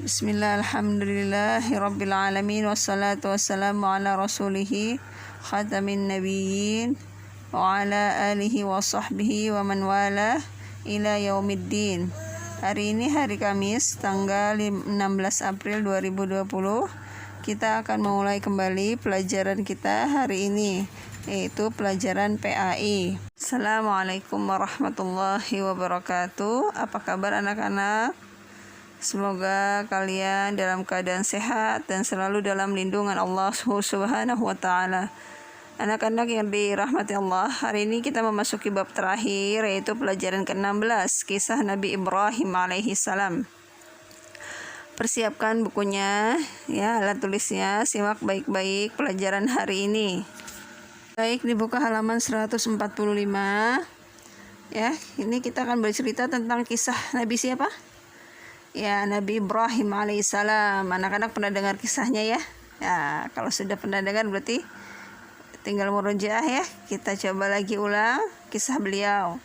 Bismillah, alhamdulillahi rabbil alamin, wassalatu wassalamu ala rasulihi khatamin nabiyyin wa ala alihi wa sahbihi wa man wala ila yaumiddin. Hari ini hari Kamis tanggal 16 April 2020. Kita akan memulai kembali pelajaran kita hari ini, yaitu pelajaran PAI. Assalamualaikum warahmatullahi wabarakatuh. Apa kabar anak-anak? Semoga kalian dalam keadaan sehat dan selalu dalam lindungan Allah Subhanahu wa Ta'ala. Anak-anak yang dirahmati Allah, hari ini kita memasuki bab terakhir, yaitu pelajaran ke-16, kisah Nabi Ibrahim alaihi salam. Persiapkan bukunya, ya, alat tulisnya, simak baik-baik pelajaran hari ini. Baik, dibuka halaman 145. Ya, ini kita akan bercerita tentang kisah Nabi siapa? Ya, Nabi Ibrahim alaihissalam. Anak-anak pernah dengar kisahnya ya? Ya, kalau sudah pernah dengar berarti tinggal murojaah ya. Kita coba lagi ulang kisah beliau.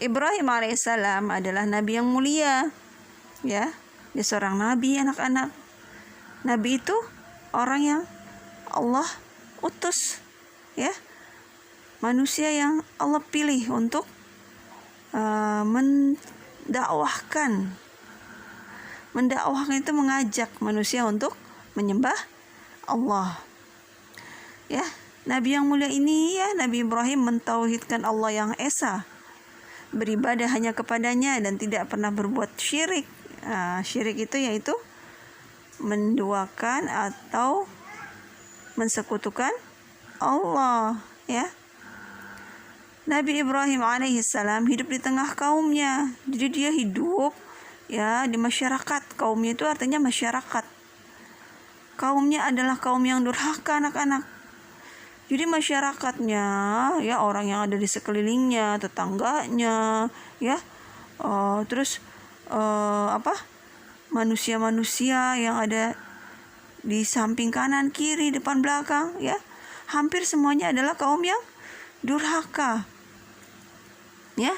Ibrahim alaihissalam adalah nabi yang mulia. Ya, dia seorang nabi, anak-anak. Nabi itu orang yang Allah utus, ya. Manusia yang Allah pilih untuk mendakwahkan itu mengajak manusia untuk menyembah Allah. Ya, Nabi yang mulia ini ya, Nabi Ibrahim mentauhidkan Allah yang esa, beribadah hanya kepadanya dan tidak pernah berbuat syirik. Syirik itu yaitu menduakan atau mensekutukan Allah, ya. Nabi Ibrahim alaihissalam hidup di tengah kaumnya. Jadi dia hidup ya di masyarakat. Kaumnya itu artinya masyarakat. Kaumnya adalah kaum yang durhaka, anak-anak. Jadi masyarakatnya ya, orang yang ada di sekelilingnya, tetangganya ya, terus manusia-manusia yang ada di samping kanan, kiri, depan, belakang ya, hampir semuanya adalah kaum yang durhaka. Ya,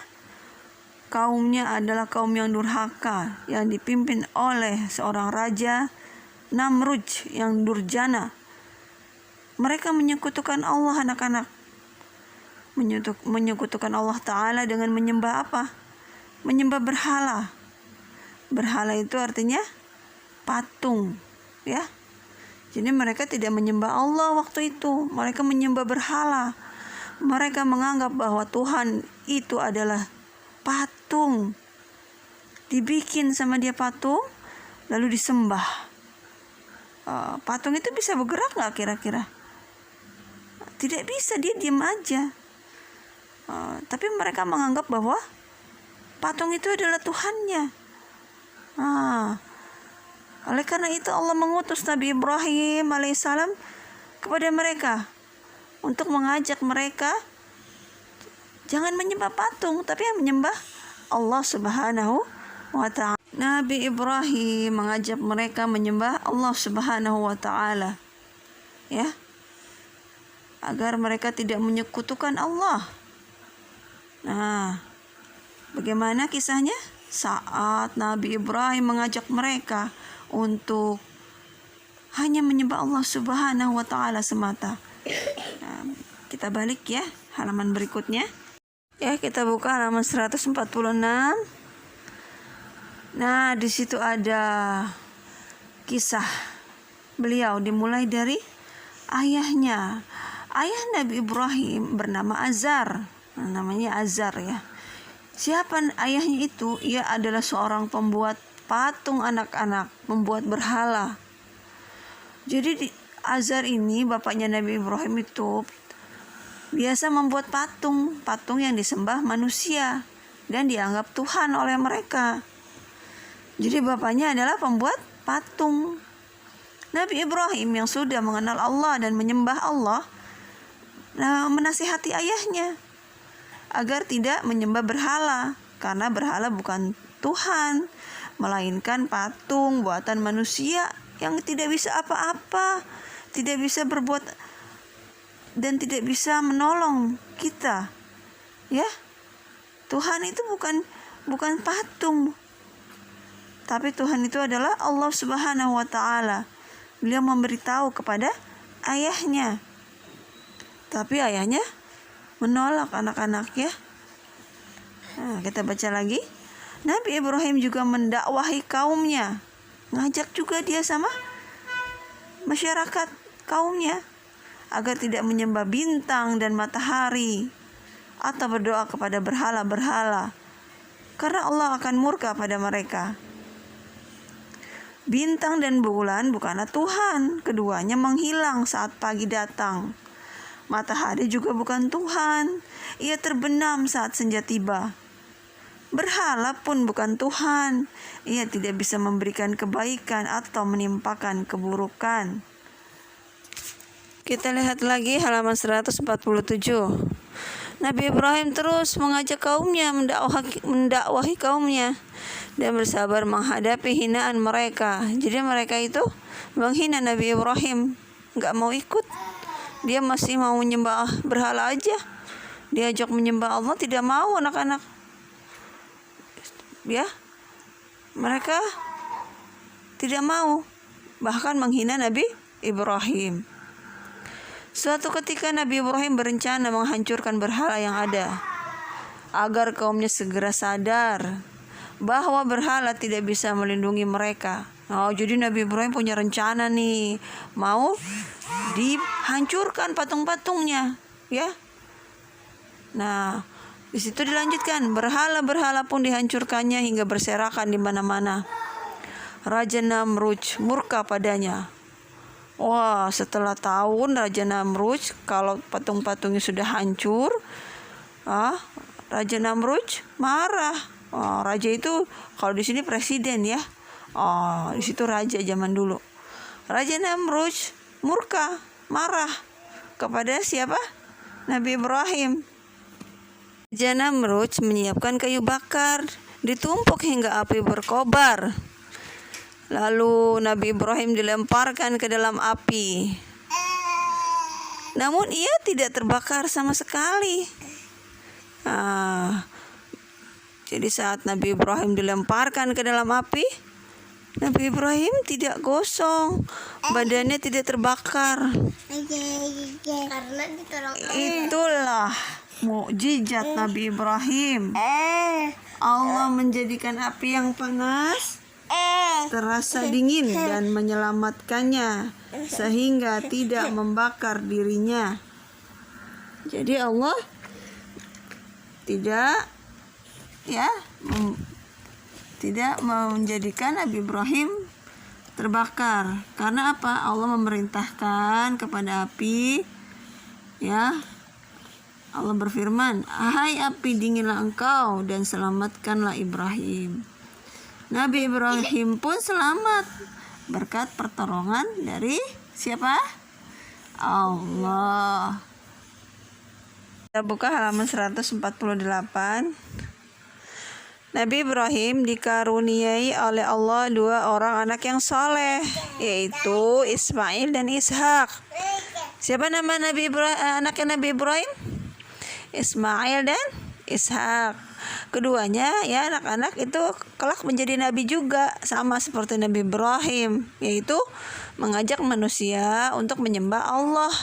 kaumnya adalah kaum yang durhaka, yang dipimpin oleh seorang raja Namrud yang durjana. Mereka menyekutukan Allah, anak-anak. Menyekutukan Allah Ta'ala dengan menyembah apa? Menyembah berhala. Berhala itu artinya patung, ya. Jadi mereka tidak menyembah Allah waktu itu. Mereka menyembah berhala. Mereka menganggap bahwa Tuhan itu adalah patung. Dibikin sama dia patung, lalu disembah. Patung itu bisa bergerak gak kira-kira? Tidak bisa, dia diam aja. Tapi mereka menganggap bahwa patung itu adalah Tuhannya. Oleh karena itu Allah mengutus Nabi Ibrahim alaihissalam kepada mereka untuk mengajak mereka jangan menyembah patung, tapi yang menyembah Allah Subhanahu wa Ta'ala. Nabi Ibrahim mengajak mereka menyembah Allah Subhanahu wa Ta'ala, ya, agar mereka tidak menyekutukan Allah. Nah, bagaimana kisahnya? Saat Nabi Ibrahim mengajak mereka untuk hanya menyembah Allah Subhanahu wa Ta'ala semata. Nah, kita balik ya, halaman berikutnya. Ya, kita buka halaman 146. Nah, di situ ada kisah beliau dimulai dari ayahnya. Ayah Nabi Ibrahim bernama Azar. Namanya Azar ya. Siapa ayahnya itu? Ia adalah seorang pembuat patung anak-anak, membuat berhala. Jadi Azar ini, bapaknya Nabi Ibrahim itu biasa membuat patung yang disembah manusia dan dianggap Tuhan oleh mereka. Jadi bapaknya adalah pembuat patung. Nabi Ibrahim yang sudah mengenal Allah dan menyembah Allah, menasihati ayahnya agar tidak menyembah berhala, karena berhala bukan Tuhan, melainkan patung buatan manusia yang tidak bisa apa-apa, tidak bisa berbuat dan tidak bisa menolong kita. Ya, Tuhan itu bukan patung, Tapi Tuhan itu adalah Allah Subhanahu wa Ta'ala. Beliau memberitahu kepada ayahnya, tapi ayahnya menolak anak-anaknya. Nah, kita baca lagi. Nabi Ibrahim juga mendakwahi kaumnya, ngajak juga dia sama masyarakat kaumnya agar tidak menyembah bintang dan matahari atau berdoa kepada berhala-berhala, karena Allah akan murka pada mereka. Bintang dan bulan bukanlah Tuhan, keduanya menghilang saat pagi datang. Matahari juga bukan Tuhan, ia terbenam saat senja tiba. Berhala pun bukan Tuhan, ia tidak bisa memberikan kebaikan atau menimpakan keburukan. Kita lihat lagi halaman 147. Nabi Ibrahim terus mengajak kaumnya, mendakwahi kaumnya, dan bersabar menghadapi hinaan mereka. Jadi mereka itu menghina Nabi Ibrahim, gak mau ikut. Dia masih mau menyembah berhala aja. Diajak menyembah Allah tidak mau anak-anak. Ya, mereka tidak mau, bahkan menghina Nabi Ibrahim. Suatu ketika Nabi Ibrahim berencana menghancurkan berhala yang ada, agar kaumnya segera sadar bahwa berhala tidak bisa melindungi mereka. Oh, jadi Nabi Ibrahim punya rencana nih, mau dihancurkan patung-patungnya, ya. Nah, di situ dilanjutkan, berhala-berhala pun dihancurkannya hingga berserakan di mana-mana. Raja Namrud murka padanya. Wah, setelah tahun Raja Namrud kalau patung-patungnya sudah hancur, Raja Namrud marah. Raja itu kalau di sini presiden ya. Di situ raja zaman dulu. Raja Namrud murka, marah kepada siapa? Nabi Ibrahim. Raja Namrud menyiapkan kayu bakar, ditumpuk hingga api berkobar. Lalu Nabi Ibrahim dilemparkan ke dalam api. Namun ia tidak terbakar sama sekali. Jadi saat Nabi Ibrahim dilemparkan ke dalam api, Nabi Ibrahim tidak gosong, badannya tidak terbakar. Karena ditolong. Itulah mukjizat Nabi Ibrahim. Allah menjadikan api yang panas terasa dingin dan menyelamatkannya sehingga tidak membakar dirinya. Jadi Allah tidak menjadikan Nabi Ibrahim terbakar. Karena apa? Allah memerintahkan kepada api, ya. Allah berfirman, "Hai api, dinginlah engkau dan selamatkanlah Ibrahim." Nabi Ibrahim pun selamat berkat pertolongan dari siapa? Allah. Kita buka halaman 148. Nabi Ibrahim dikaruniai oleh Allah 2 orang anak yang soleh, yaitu Ismail dan Ishak. Siapa nama anaknya Nabi Ibrahim? Ismail dan Ishak. Keduanya ya anak-anak itu kelak menjadi nabi juga, sama seperti Nabi Ibrahim, yaitu mengajak manusia untuk menyembah Allah.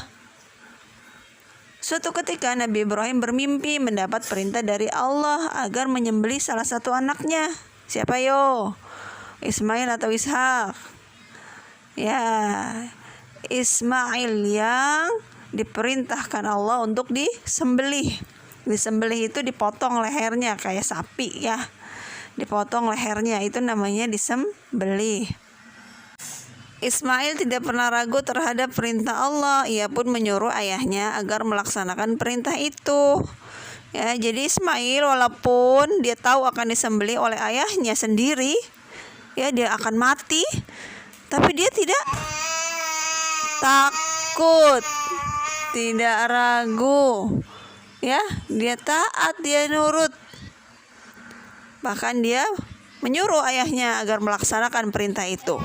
Suatu ketika Nabi Ibrahim bermimpi mendapat perintah dari Allah agar menyembelih salah satu anaknya. Siapa yo? Ismail atau Ishak? Ya, Ismail yang diperintahkan Allah untuk disembelih. Disembelih itu dipotong lehernya kayak sapi ya. Dipotong lehernya itu namanya disembelih. Ismail tidak pernah ragu terhadap perintah Allah. Ia pun menyuruh ayahnya agar melaksanakan perintah itu. Ya, jadi Ismail walaupun dia tahu akan disembelih oleh ayahnya sendiri, ya dia akan mati, tapi dia tidak takut, tidak ragu. Ya, dia taat, dia nurut. Bahkan dia menyuruh ayahnya agar melaksanakan perintah itu.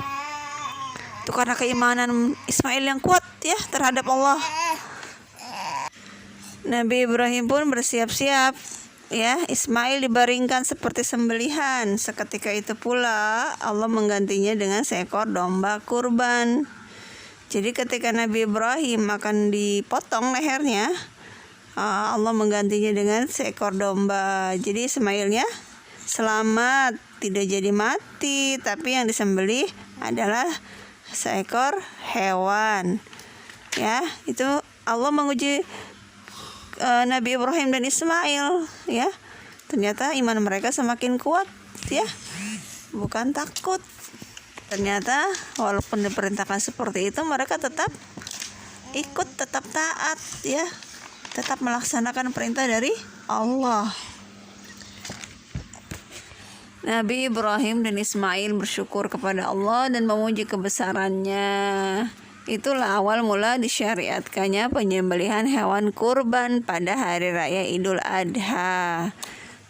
Itu karena keimanan Ismail yang kuat ya terhadap Allah. Nabi Ibrahim pun bersiap-siap ya, Ismail dibaringkan seperti sembelihan. Seketika itu pula Allah menggantinya dengan seekor domba kurban. Jadi ketika Nabi Ibrahim akan dipotong lehernya, Allah menggantinya dengan seekor domba. Jadi Ismailnya selamat, tidak jadi mati, tapi yang disembelih adalah seekor hewan. Ya, itu Allah menguji Nabi Ibrahim dan Ismail, ya. Ternyata iman mereka semakin kuat, ya. Bukan takut. Ternyata walaupun diperintahkan seperti itu, mereka tetap ikut, tetap taat, ya. Tetap melaksanakan perintah dari Allah. Nabi Ibrahim dan Ismail bersyukur kepada Allah dan memuji kebesarannya. Itulah awal mula disyariatkannya penyembelihan hewan kurban pada hari raya Idul Adha.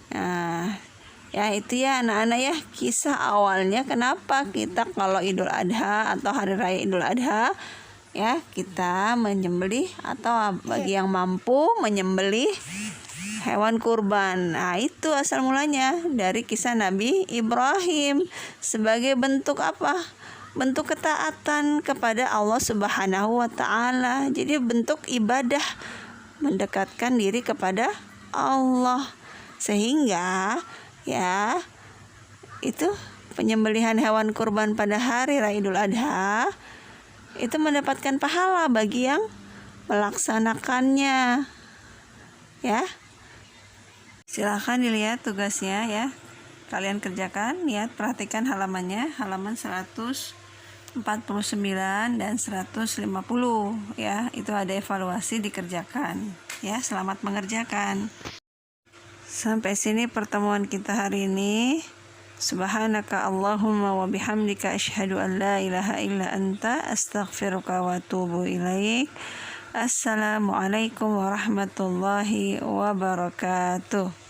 Nah, ya itu ya anak-anak ya, kisah awalnya kenapa kita kalau Idul Adha atau hari raya Idul Adha, ya kita menyembelih atau bagi yang mampu menyembelih hewan kurban. Nah, itu asal mulanya dari kisah Nabi Ibrahim sebagai bentuk apa? Bentuk ketaatan kepada Allah Subhanahu wa taala. Jadi bentuk ibadah, mendekatkan diri kepada Allah. Sehingga ya itu penyembelihan hewan kurban pada hari raya Idul Adha itu mendapatkan pahala bagi yang melaksanakannya. Ya. Silahkan dilihat tugasnya ya. Kalian kerjakan, lihat, perhatikan halamannya, halaman 149 dan 150 ya. Itu ada evaluasi, dikerjakan. Ya, selamat mengerjakan. Sampai sini pertemuan kita hari ini. Subhanaka Allahumma wa bihamdika asyhadu an la ilaha illa anta astaghfiruka wa atubu ilaik. Assalamualaikum warahmatullahi wabarakatuh.